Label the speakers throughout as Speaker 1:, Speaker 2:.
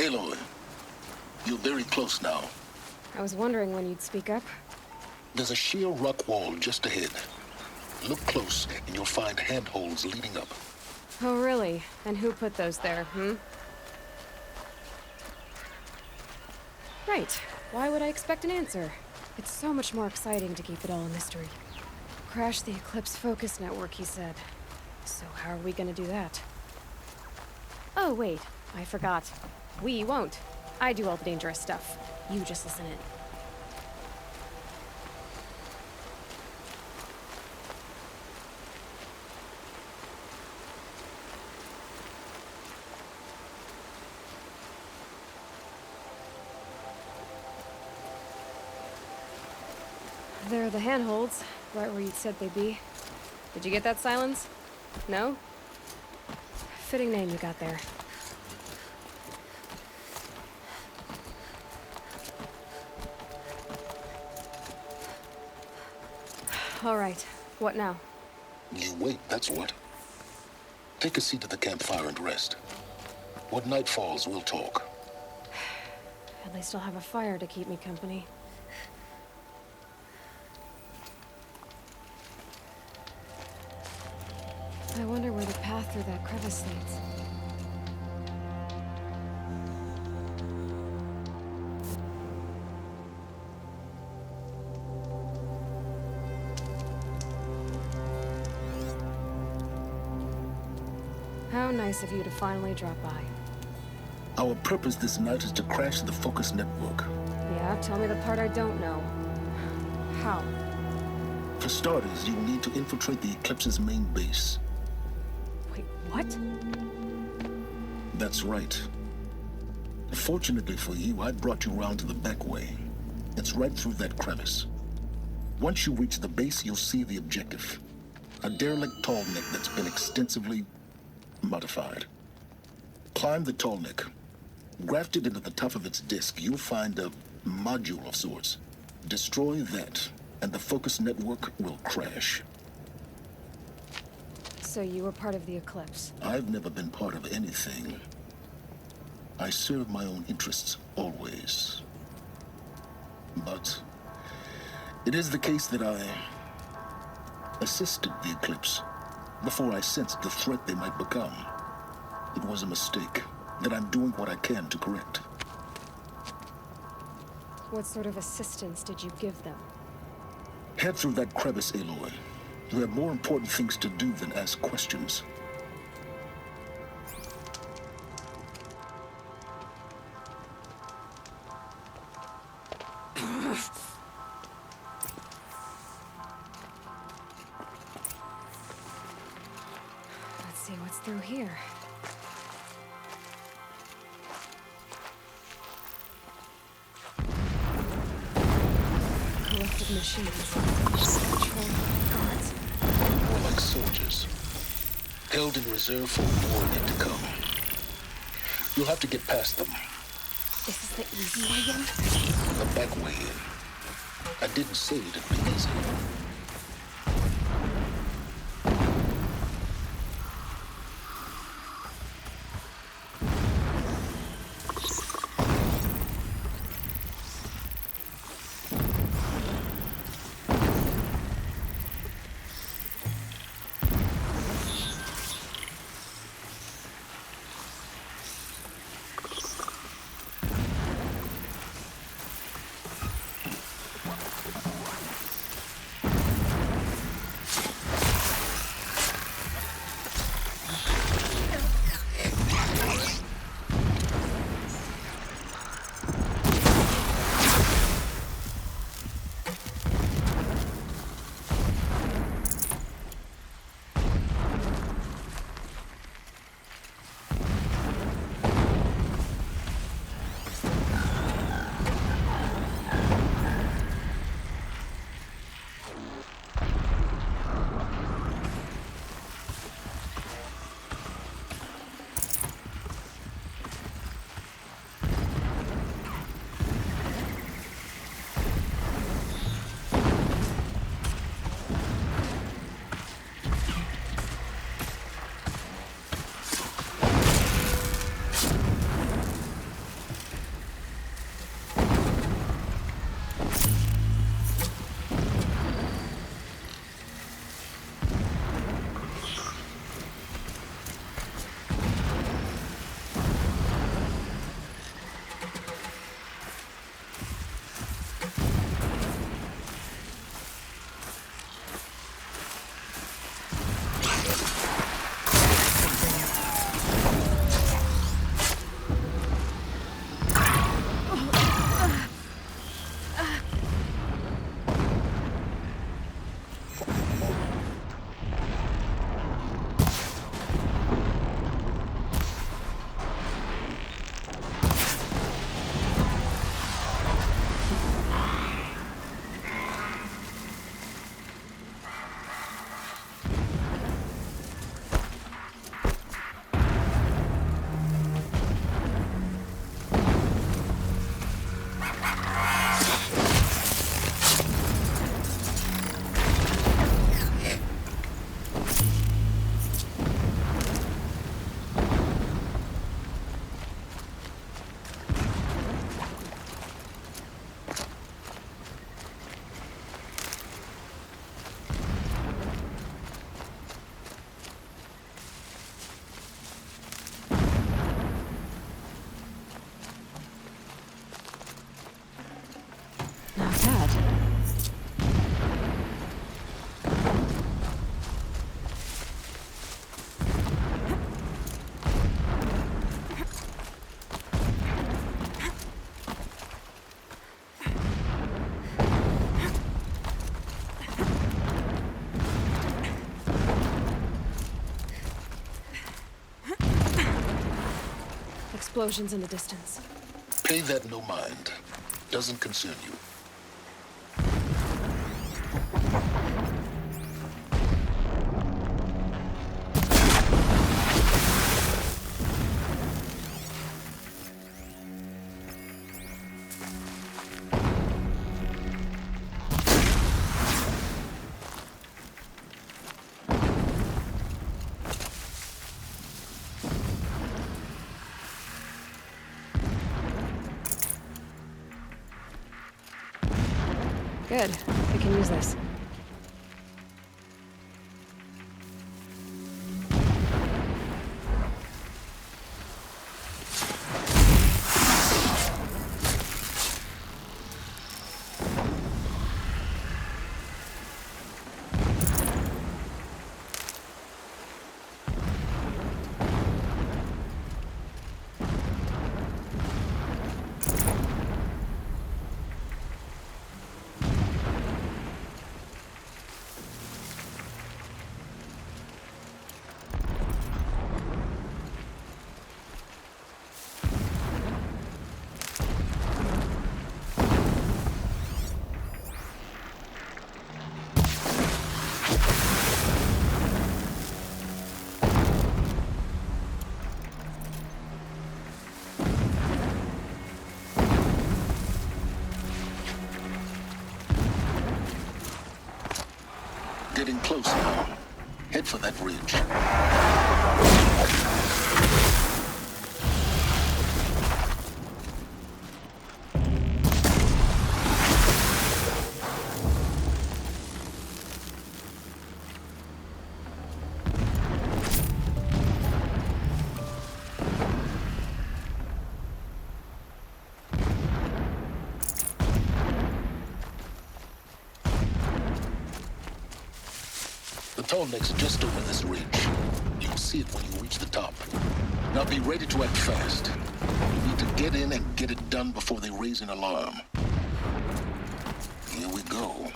Speaker 1: Aloy, you're very close now.
Speaker 2: I was wondering when you'd speak up.
Speaker 1: There's a sheer rock wall just ahead. Look close, and you'll find handholds leading up.
Speaker 2: Oh, really? And who put those there, Right. Why would I expect an answer? It's so much more exciting to keep it all a mystery. Crash the Eclipse focus network, he said. So how are we gonna do that? Oh, wait. I forgot. We won't. I do all the dangerous stuff. You just listen in. There are the handholds, right where you said they'd be. Did you get that, Sylens? No? Fitting name you got there. All right, what now?
Speaker 1: You wait, that's what. Take a seat at the campfire and rest. When night falls, we'll talk.
Speaker 2: At least I'll have a fire to keep me company. I wonder where the path through that crevice leads. How nice of you to finally drop by.
Speaker 1: Our purpose this night is to crash the focus network.
Speaker 2: Yeah, tell me the part I don't know. How?
Speaker 1: For starters, you'll need to infiltrate the Eclipse's main base.
Speaker 2: Wait, what?
Speaker 1: That's right. Fortunately for you, I brought you round to the back way. It's right through that crevice. Once you reach the base, you'll see the objective. A derelict tall neck that's been extensively modified. Climb the tall neck. Grafted into the top of its disk, you'll find a module of sorts. Destroy that, and the focus network will crash.
Speaker 2: So you were part of the Eclipse?
Speaker 1: I've never been part of anything. I serve my own interests, always. But it is the case that I assisted the Eclipse before I sensed the threat they might become. It was a mistake that I'm doing what I can to correct.
Speaker 2: What sort of assistance did you give them?
Speaker 1: Head through that crevice, Aloy. You have more important things to do than ask questions.
Speaker 2: Let's see what's through here. Corrupted machines. Controlled by guards.
Speaker 1: More like soldiers. Held in reserve for war yet to come. You'll have to get past them.
Speaker 2: This is the easy way in?
Speaker 1: The back way in. I didn't say it'd be easy.
Speaker 2: Explosions in the distance.
Speaker 1: Pay that no mind. Doesn't concern you.
Speaker 2: Good. We can use this. Getting close now. Head for that ridge. The tallneck's just over this ridge. You'll see it when you reach the top. Now be ready to act fast. You need to get in and get it done before they raise an alarm. Here we go.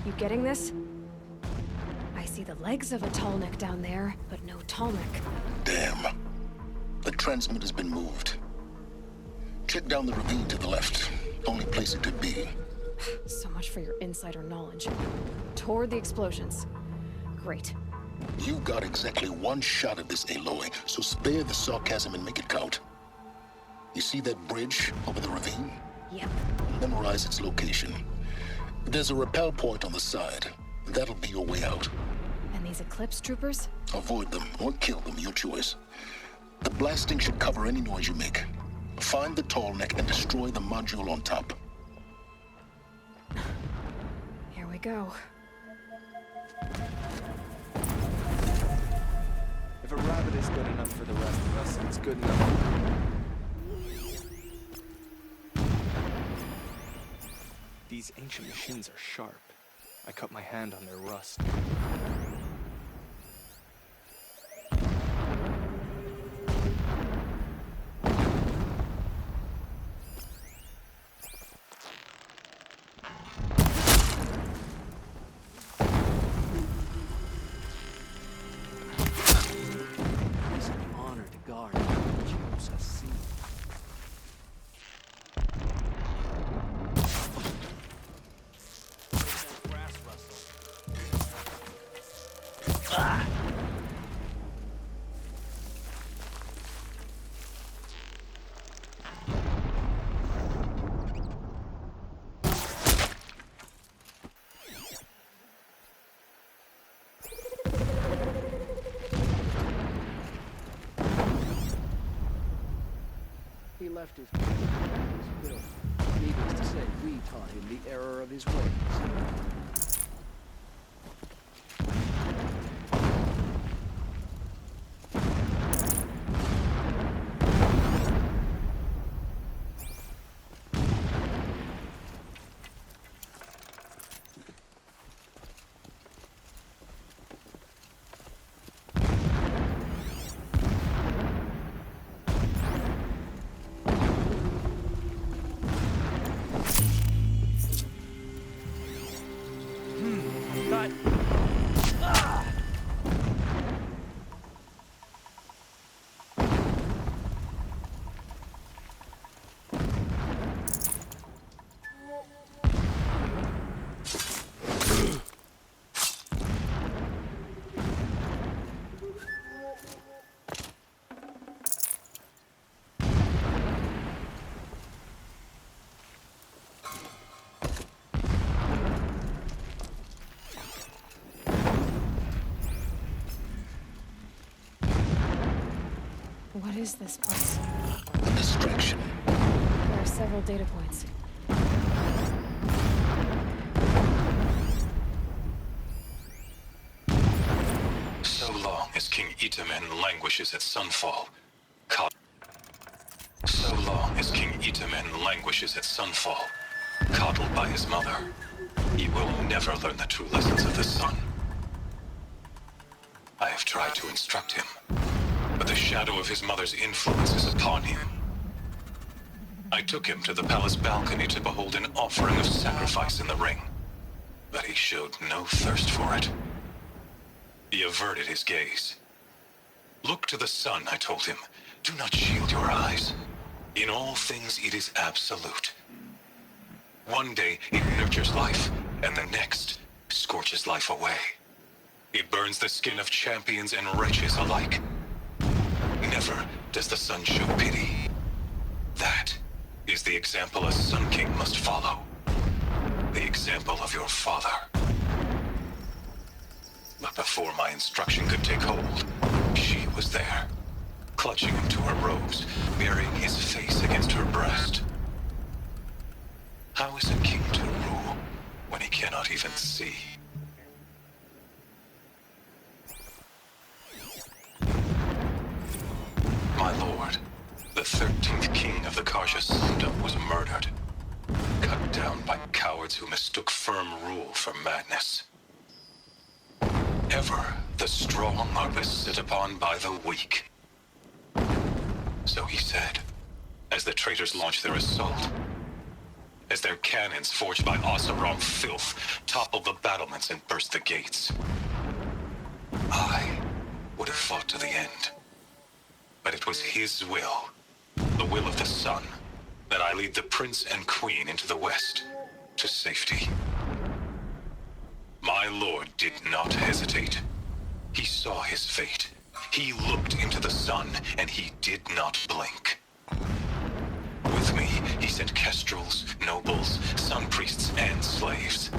Speaker 2: You getting this? I see the legs of a tallneck down there, but no tallneck.
Speaker 1: Damn. The transmitter's been moved. Check down the ravine to the left. Only place it could be.
Speaker 2: So much for your insider knowledge. Toward the explosions. Great.
Speaker 1: You got exactly one shot at this, Aloy, so spare the sarcasm and make it count. You see that bridge over the ravine?
Speaker 2: Yep.
Speaker 1: Memorize its location. There's a rappel point on the side. That'll be your way out.
Speaker 2: And these Eclipse troopers?
Speaker 1: Avoid them or kill them, your choice. The blasting should cover any noise you make. Find the tallneck and destroy the module on top.
Speaker 2: Here we go.
Speaker 3: If a rabbit is good enough for the rest of us, it's good enough. These ancient machines are sharp. I cut my hand on their rust.
Speaker 4: He left his will. Needless to say, we taught him the error of his ways.
Speaker 2: is this place?
Speaker 1: A distraction.
Speaker 2: There are several data points.
Speaker 5: So long as King Itamen languishes at Sunfall, so long as King Itamen languishes at Sunfall, coddled by his mother, he will never learn the true lessons of the sun. I have tried to instruct him, but the shadow of his mother's influence is upon him. I took him to the palace balcony to behold an offering of sacrifice in the ring, but he showed no thirst for it. He averted his gaze. Look to the sun, I told him. Do not shield your eyes. In all things it is absolute. One day it nurtures life, and the next scorches life away. It burns the skin of champions and wretches alike. Never does the sun show pity. That is the example a Sun King must follow. The example of your father. But before my instruction could take hold, she was there, clutching him to her robes, burying his face against her breast. How is a king to rule when he cannot even see? My lord, the 13th king of the Carja Sundom was murdered, cut down by cowards who mistook firm rule for madness. Ever the strong are beset upon by the weak. So he said, as the traitors launched their assault, as their cannons forged by Oseram filth toppled the battlements and burst the gates. I would have fought to the end. But it was his will, the will of the sun, that I lead the prince and queen into the west, to safety. My lord did not hesitate. He saw his fate. He looked into the sun, and he did not blink. With me, he sent kestrels, nobles, sun priests, and slaves.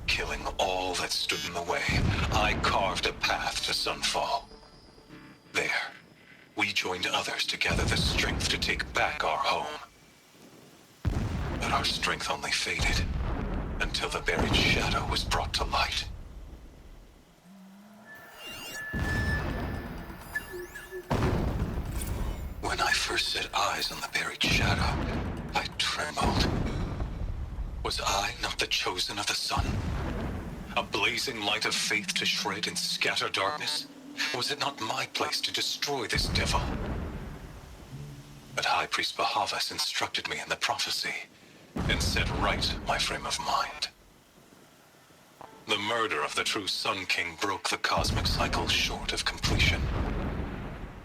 Speaker 5: Killing all that stood in the way, I carved a path to Sunfall. There, we joined others to gather the strength to take back our home. But our strength only faded until the buried shadow was brought to light. When I first set eyes on the buried shadow, I trembled. Was I not the chosen of the sun? A blazing light of faith to shred and scatter darkness? Was it not my place to destroy this devil? But High Priest Bahavas instructed me in the prophecy and set right my frame of mind. The murder of the true Sun King broke the cosmic cycle short of completion.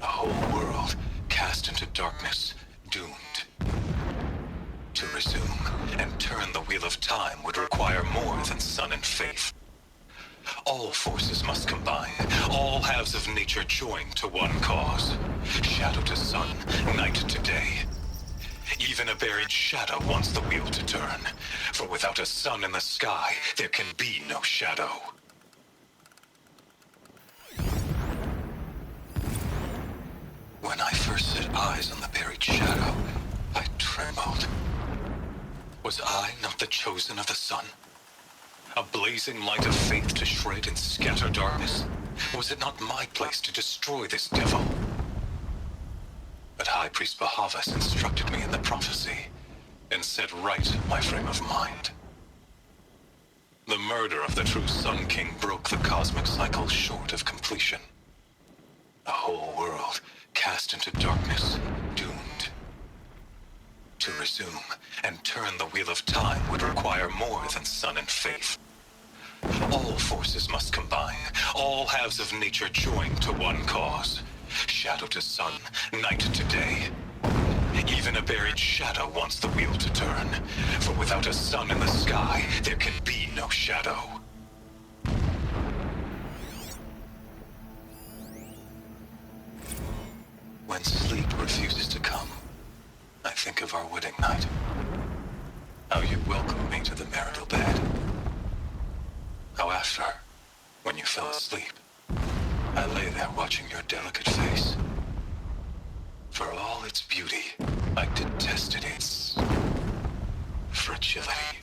Speaker 5: A whole world cast into darkness, doomed. To resume and turn the wheel of time would require more than sun and faith. All forces must combine, all halves of nature join to one cause. Shadow to sun, night to day. Even a buried shadow wants the wheel to turn, for without a sun in the sky, there can be no shadow. When I first set eyes on the buried shadow, I trembled. Was I not the chosen of the sun? A blazing light of faith to shred and scatter darkness? Was it not my place to destroy this devil? But High Priest Bahavas instructed me in the prophecy and set right my frame of mind. The murder of the true Sun King broke the cosmic cycle short of completion. A whole world cast into darkness, doomed. To resume and turn the wheel of time would require more than sun and faith. All forces must combine, all halves of nature join to one cause. Shadow to sun, night to day. Even a buried shadow wants the wheel to turn, for without a sun in the sky, there can be no shadow. When sleep refuses to come, I think of our wedding night. How you welcomed me to the marital bed. How after, when you fell asleep, I lay there watching your delicate face, For all its beauty, I detested its fragility.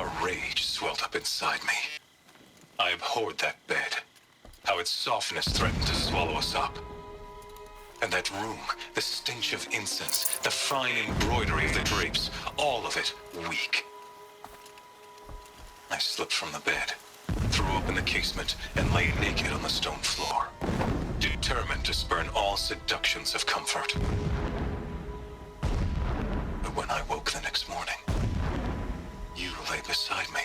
Speaker 5: A rage swelled up inside me. I abhorred that bed, how its softness threatened to swallow us up. And that room, the stench of incense, the fine embroidery of the drapes, all of it weak. I slipped from the bed, threw open the casement, and lay naked on the stone floor, determined to spurn all seductions of comfort. But when I woke the next morning, you lay beside me,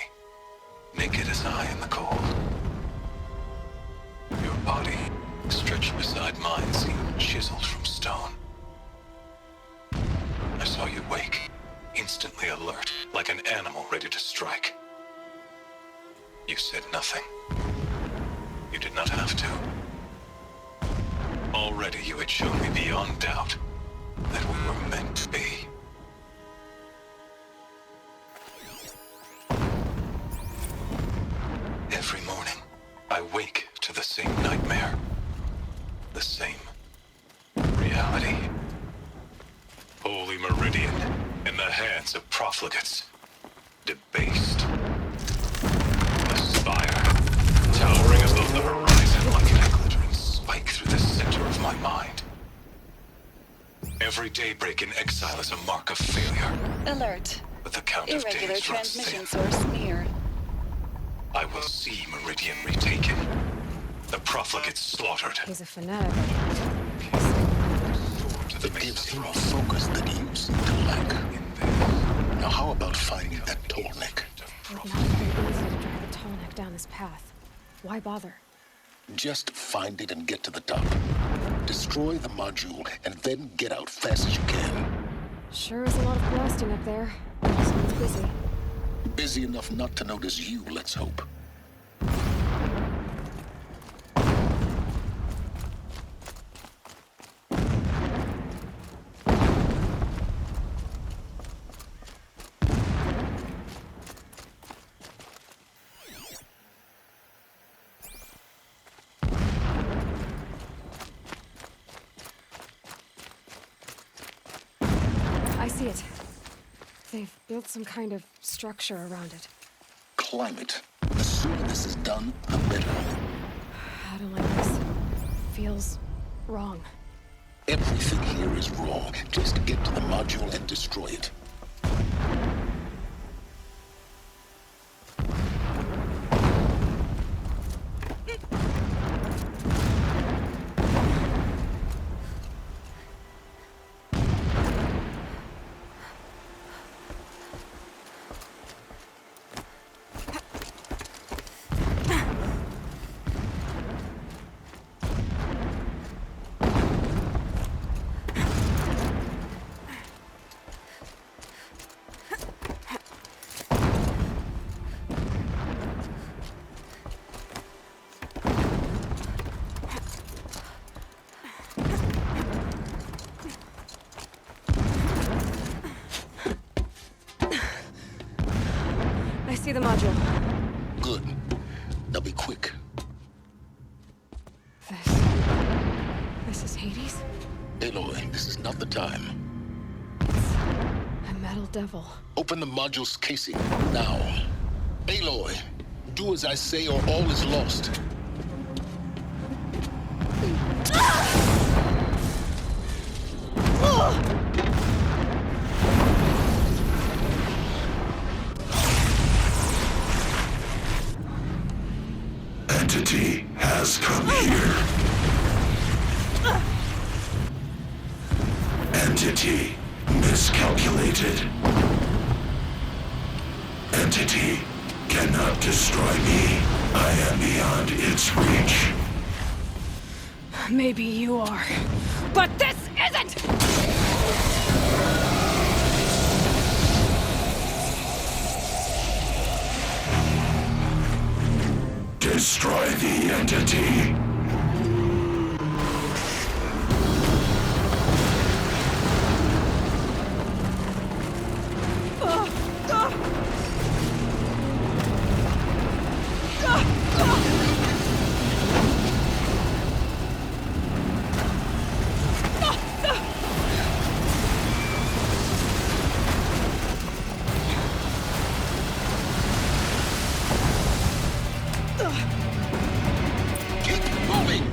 Speaker 5: naked as I in the cold. Your body, stretched beside mine, seemed chiseled from stone. I saw you wake, instantly alert, like an animal ready to strike. You said nothing. You did not have to. Already you had shown me beyond doubt that we were meant to be. Every morning, I wake to the same nightmare. The same reality. Holy Meridian in the hands of profligates. Debased. The spire, towering above the horizon like a glittering spike through the center of my mind. Every daybreak in exile is a mark of failure.
Speaker 6: Alert.
Speaker 5: But the count of
Speaker 6: Irregular
Speaker 5: days runs
Speaker 6: transmission
Speaker 5: thin.
Speaker 6: source near.
Speaker 5: I will see Meridian retaken. The profligates slaughtered.
Speaker 2: He's a fanatic.
Speaker 5: To the
Speaker 1: It gives him a
Speaker 5: maze of
Speaker 1: focus that you seem to lack.
Speaker 5: in this
Speaker 1: Now how about finding that tall neck?
Speaker 2: It would not be easy to drive a tall neck down this path. Why bother?
Speaker 1: Just find it and get to the top. Destroy the module and then get out fast as you can.
Speaker 2: Sure is a lot of blasting up there. Someone's busy.
Speaker 1: Busy enough not to notice you, let's hope.
Speaker 2: I see it. They've built some kind of structure around it.
Speaker 1: Climb it. The sooner this is done, the better.
Speaker 2: I don't like this. Feels wrong.
Speaker 1: Everything here is wrong. Just get to the module and destroy it.
Speaker 2: I see the module.
Speaker 1: Good. Now be quick.
Speaker 2: This is Hades?
Speaker 1: Aloy, this is not the time.
Speaker 2: A metal devil.
Speaker 1: Open the module's casing, now. Aloy, do as I say or all is lost.
Speaker 7: Entity has come here. Entity miscalculated. Entity cannot destroy me. I am beyond its reach.
Speaker 2: Maybe you are. But this isn't!
Speaker 7: Destroy the entity.
Speaker 1: Keep moving!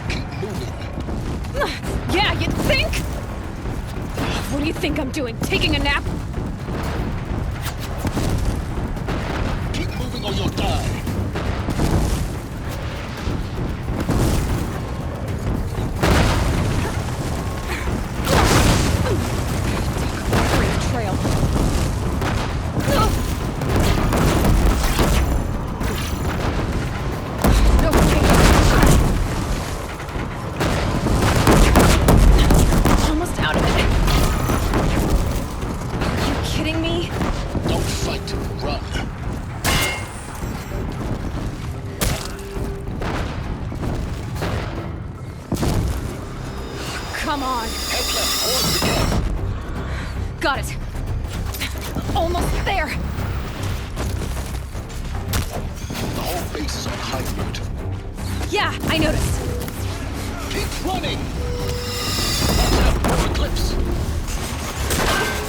Speaker 1: Keep moving.
Speaker 2: Yeah, you'd think? What do you think I'm doing? Taking a nap?
Speaker 1: Keep moving or you'll die.
Speaker 2: Trail. No way. Almost out of it. Are you kidding me?
Speaker 1: Don't fight, run.
Speaker 2: Come on.
Speaker 1: Head left towards the camp.
Speaker 2: Got it. Almost there.
Speaker 1: The whole base is on high alert.
Speaker 2: Yeah, I noticed.
Speaker 1: Keep running! Watch out for Eclipse.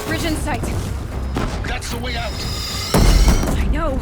Speaker 2: Bridge in sight.
Speaker 1: That's the way out.
Speaker 2: I know.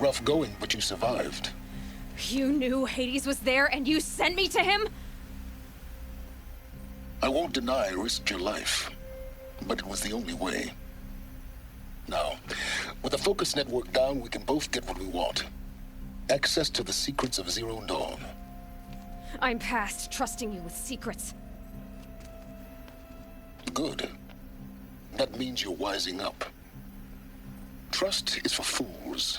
Speaker 1: Rough going, but you survived.
Speaker 2: You knew Hades was there and you sent me to him?
Speaker 1: I won't deny I risked your life, but it was the only way. Now, with the focus network down, we can both get what we want. Access to the secrets of Zero Dawn.
Speaker 2: I'm past trusting you with secrets.
Speaker 1: Good. That means you're wising up. Trust is for fools.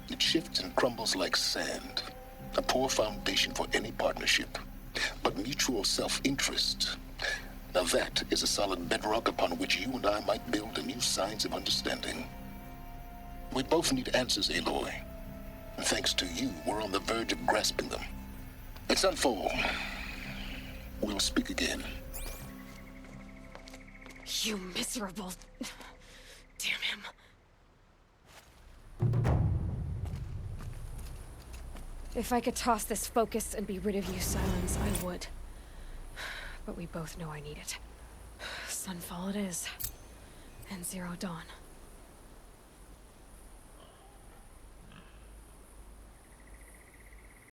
Speaker 1: It shifts and crumbles like sand. A poor foundation for any partnership. But mutual self-interest, now that is a solid bedrock upon which you and I might build a new science of understanding. We both need answers, Aloy. And thanks to you, we're on the verge of grasping them. At Sunfall, we'll speak again.
Speaker 2: You miserable... Damn him. If I could toss this focus and be rid of you, Sylens, I would. But we both know I need it. Sunfall it is. And Zero Dawn.